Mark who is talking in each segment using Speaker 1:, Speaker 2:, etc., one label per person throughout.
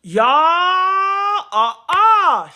Speaker 1: Y'all,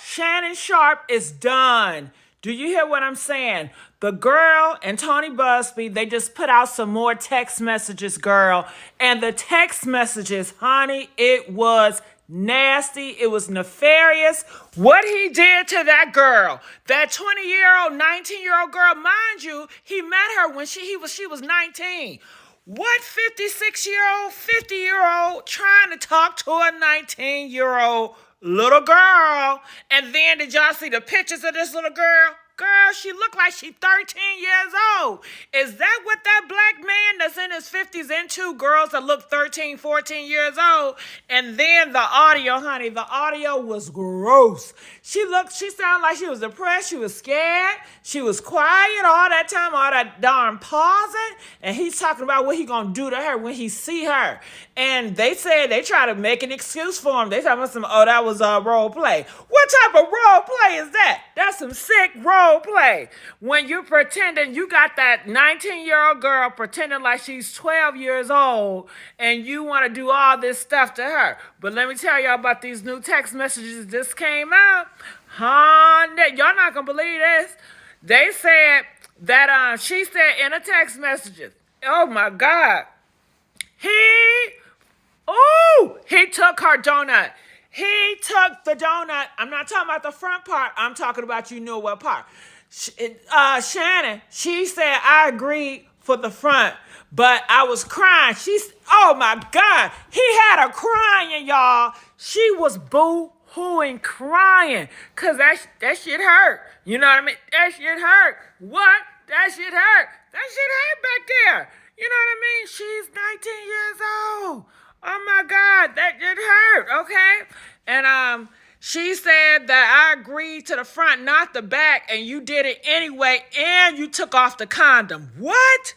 Speaker 1: Shannon Sharpe is done. Do you hear what I'm saying? The girl and Tony Buzbee, they just put out some more text messages, girl. And the text messages, honey, it was nasty. It was nefarious. What he did to that girl, that 20-year-old, 19-year-old girl, mind you, he met her when she was 19. What 56-year-old, 50-year-old trying to talk to a 19-year-old little girl? And then did y'all see the pictures of this little girl? Girl, she looked like she's 13 years old. Is that what that black man that's in his 50s into? Girls that look 13, 14 years old. And then the audio, honey, the audio was gross. She sounded like she was depressed. She was scared. She was quiet all that time, all that darn pausing. And he's talking about what he gonna do to her when he see her. And they said they try to make an excuse for him. They talking about that was a role play. What type of role play is that? That's some sick role play. When you pretending you got that 19-year-old girl pretending like she's 12 years old and you want to do all this stuff to her. But let me tell y'all about these new text messages that just came out. Y'all not going to believe this. They said that she said in a text messages, oh my God, he took her donut. He took the donut. I'm not talking about the front part. I'm talking about you know what part. Shannon, she said, I agreed for the front, but I was crying. Oh my God. He had her crying, y'all. She was boo-hooing, crying, because that shit hurt. You know what I mean? That shit hurt. What? That shit hurt. That shit hurt back there. You know what I mean? She's 19 years old. Oh my God, that did hurt, okay? And she said that I agreed to the front, not the back, and you did it anyway, and you took off the condom. What?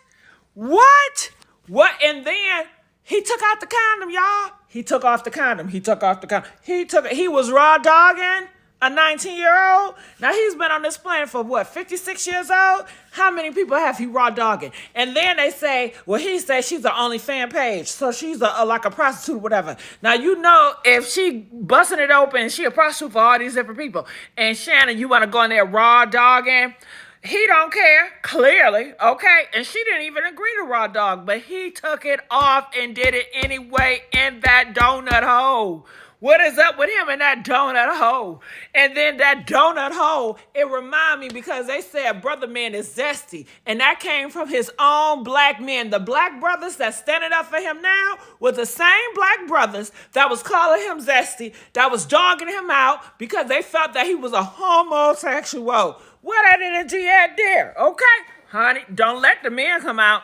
Speaker 1: And then he took out the condom, y'all. He took off the condom. He was raw dogging a 19-year-old. Now, he's been on this planet for, 56 years old? How many people have he raw dogging? And then they say, he says she's an OnlyFans page, so she's like a prostitute or whatever. Now, you know, if she busting it open, she a prostitute for all these different people. And Shannon, you want to go in there raw dogging? He don't care, clearly, okay? And she didn't even agree to raw dog, but he took it off and did it anyway in that donut hole. What is up with him in that donut hole? And then that donut hole, it remind me because they said brother man is zesty. And that came from his own black men. The black brothers that's standing up for him now were the same black brothers that was calling him zesty, that was dogging him out because they felt that he was a homosexual. What that energy at there? Okay, honey, don't let the men come out.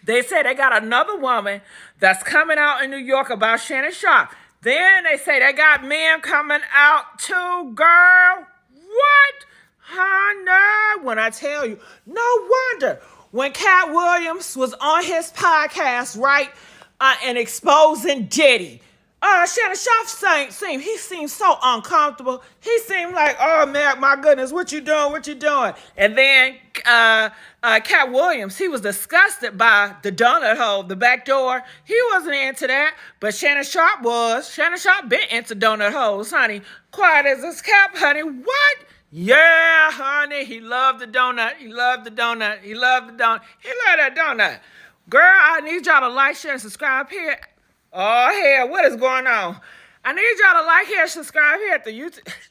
Speaker 1: They said they got another woman that's coming out in New York about Shannon Sharpe. Then they say they got men coming out too, girl. What? Honey, when I tell you, no wonder when Cat Williams was on his podcast, right, and exposing Diddy, Shannon Sharpe seemed so uncomfortable. He seemed like, oh man, my goodness, what you doing? And then Cat Williams, he was disgusted by the donut hole, the back door. He wasn't into that, but Shannon Sharpe was. Shannon Sharpe been into donut holes, honey. Quiet as his cap, honey. What? Yeah, honey, he loved the donut. He loved that donut. Girl, I need y'all to like, share, and subscribe here. Oh, hell, what is going on? I need y'all to like, share, subscribe here at the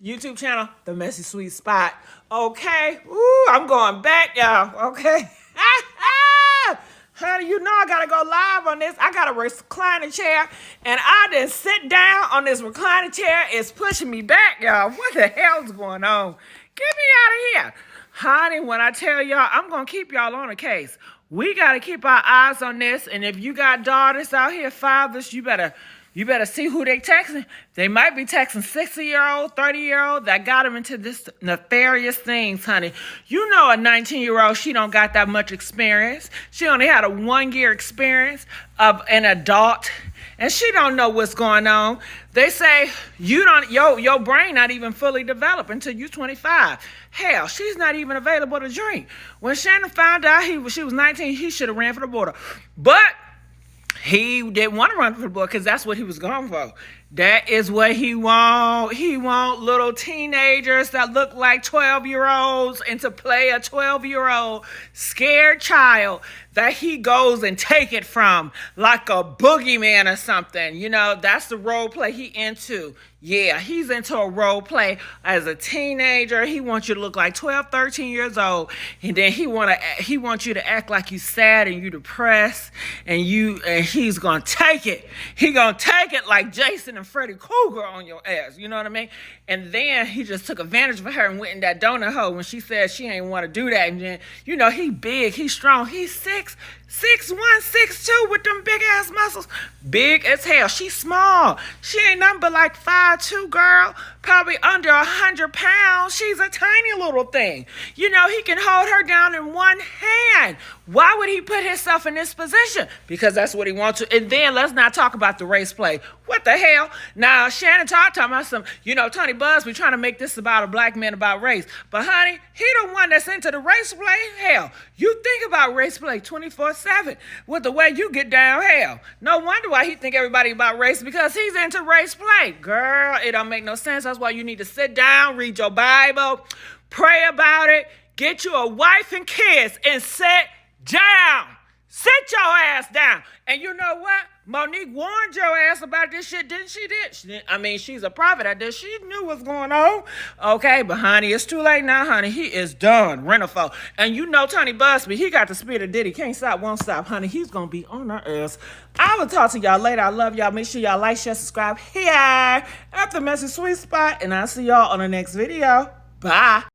Speaker 1: YouTube channel, The Messy Sweet Spot. Okay? Ooh, I'm going back, y'all. Okay? Honey, you know I got to go live on this. I got a recliner chair, and I didn't sit down on this recliner chair. It's pushing me back, y'all. What the hell's going on? Get me out of here. Honey, when I tell y'all, I'm going to keep y'all on the case. We got to keep our eyes on this, and if you got daughters out here, fathers, you better see who they texting. They might be texting 60-year-old, 30-year-old that got them into this nefarious things, honey. You know a 19-year-old, she don't got that much experience. She only had a 1-year experience of an adult, and she don't know what's going on. They say your brain not even fully developed until you're 25. Hell, she's not even available to drink. When Shannon found out she was 19, he should have ran for the border. But he didn't want to run for the border because that's what he was going for. That is what he want. He want little teenagers that look like 12-year-olds and to play a 12-year-old scared child that he goes and take it from like a boogeyman or something. You know, that's the role play he into. Yeah, he's into a role play as a teenager. He wants you to look like 12, 13 years old. And then he wants you to act like you sad and you depressed and he's going to take it. He going to take it like Jason and Freddy Krueger on your ass. You know what I mean? And then he just took advantage of her and went in that donut hole when she said she ain't want to do that. And then, you know, he big, he's strong. He's 6'1", 6'2" with them big ass muscles. Big as hell. She's small. She ain't nothing but like 5'2", girl. Probably under 100 pounds. She's a tiny little thing. You know, he can hold her down in one hand. Why would he put himself in this position? Because that's what he wants to. And then let's not talk about the race play. What the hell? Now, Shannon Sharpe talking about some, you know, Tony Buzbee trying to make this about a black man about race. But honey, he the one that's into the race play. Hell, you think about race play 24/7 with the way you get down. Hell, no wonder why he think everybody about race, because he's into race play. Girl, it don't make no sense. That's why you need to sit down, read your Bible, pray about it, get you a wife and kids, and sit down. Sit your ass down. And you know what? Monique warned your ass about this shit, didn't she? I mean, she's a prophet out there. She knew what's going on. Okay, but honey, it's too late now, honey. He is done. Renafo. And you know Tony Buzbee, he got the spirit of Diddy. Can't stop, won't stop, honey. He's going to be on our ass. I will talk to y'all later. I love y'all. Make sure y'all like, share, subscribe here at the Messy Sweet Spot. And I'll see y'all on the next video. Bye.